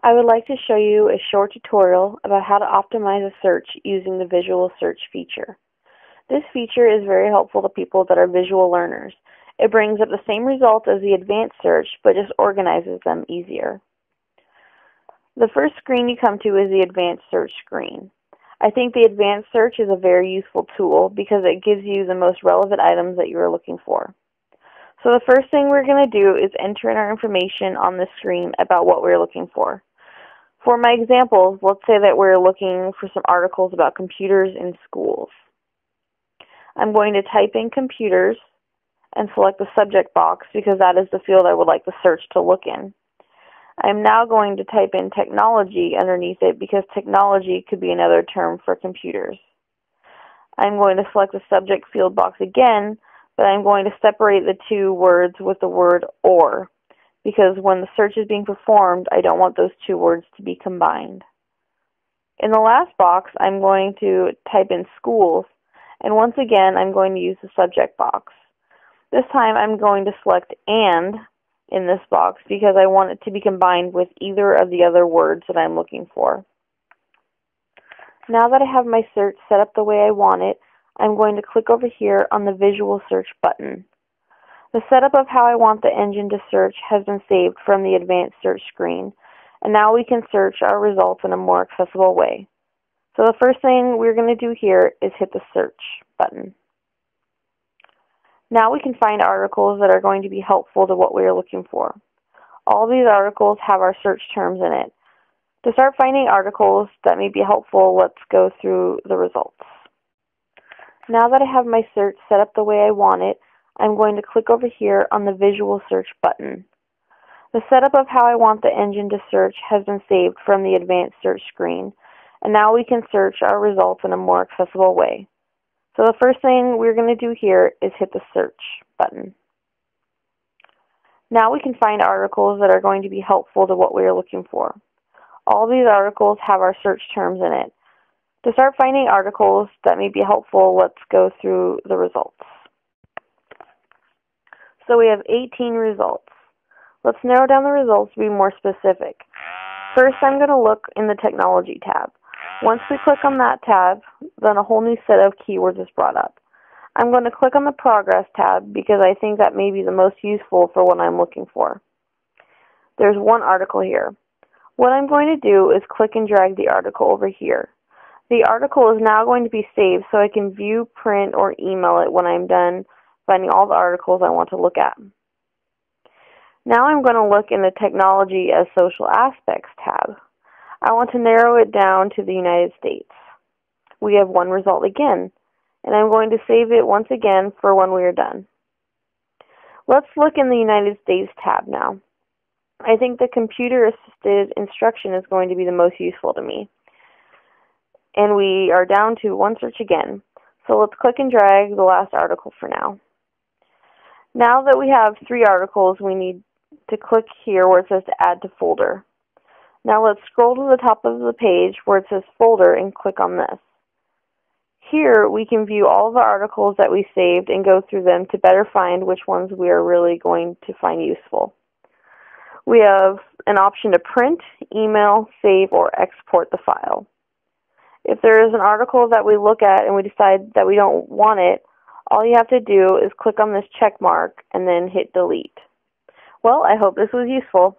I would like to show you a short tutorial about how to optimize a search using the visual search feature. This feature is very helpful to people that are visual learners. It brings up the same results as the advanced search, but just organizes them easier. The first screen you come to is the advanced search screen. I think the advanced search is a very useful tool because it gives you the most relevant items that you are looking for. So the first thing we're going to do is enter in our information on the screen about what we're looking for. For my examples, let's say that we're looking for some articles about computers in schools. I'm going to type in computers and select the subject box because that is the field I would like the search to look in. I'm now going to type in technology underneath it because technology could be another term for computers. I'm going to select the subject field box again, but I'm going to separate the two words with the word or, because when the search is being performed, I don't want those two words to be combined. In the last box, I'm going to type in schools, and once again, I'm going to use the subject box. This time, I'm going to select and in this box because I want it to be combined with either of the other words that I'm looking for. Now that I have my search set up the way I want it, I'm going to click over here on the visual search button. The setup of how I want the engine to search has been saved from the advanced search screen, and now we can search our results in a more accessible way. So the first thing we're going to do here is hit the search button. Now we can find articles that are going to be helpful to what we are looking for. All these articles have our search terms in it. To start finding articles that may be helpful, let's go through the results. Now that I have my search set up the way I want it, I'm going to click over here on the visual search button. The setup of how I want the engine to search has been saved from the advanced search screen, and now we can search our results in a more accessible way. So the first thing we're going to do here is hit the search button. Now we can find articles that are going to be helpful to what we are looking for. All these articles have our search terms in it. To start finding articles that may be helpful, let's go through the results. So we have 18 results. Let's narrow down the results to be more specific. First, I'm going to look in the Technology tab. Once we click on that tab, then a whole new set of keywords is brought up. I'm going to click on the Progress tab because I think that may be the most useful for what I'm looking for. There's one article here. What I'm going to do is click and drag the article over here. The article is now going to be saved so I can view, print, or email it when I'm done finding all the articles I want to look at. Now I'm going to look in the Technology as Social Aspects tab. I want to narrow it down to the United States. We have one result again, and I'm going to save it once again for when we are done. Let's look in the United States tab now. I think the computer-assisted instruction is going to be the most useful to me. And we are down to one search again. So let's click and drag the last article for now. Now that we have 3 articles, we need to click here where it says to add to folder. Now let's scroll to the top of the page where it says folder and click on this. Here we can view all the articles that we saved and go through them to better find which ones we are really going to find useful. We have an option to print, email, save, or export the file. If there is an article that we look at and we decide that we don't want it, all you have to do is click on this check mark and then hit delete. Well, I hope this was useful.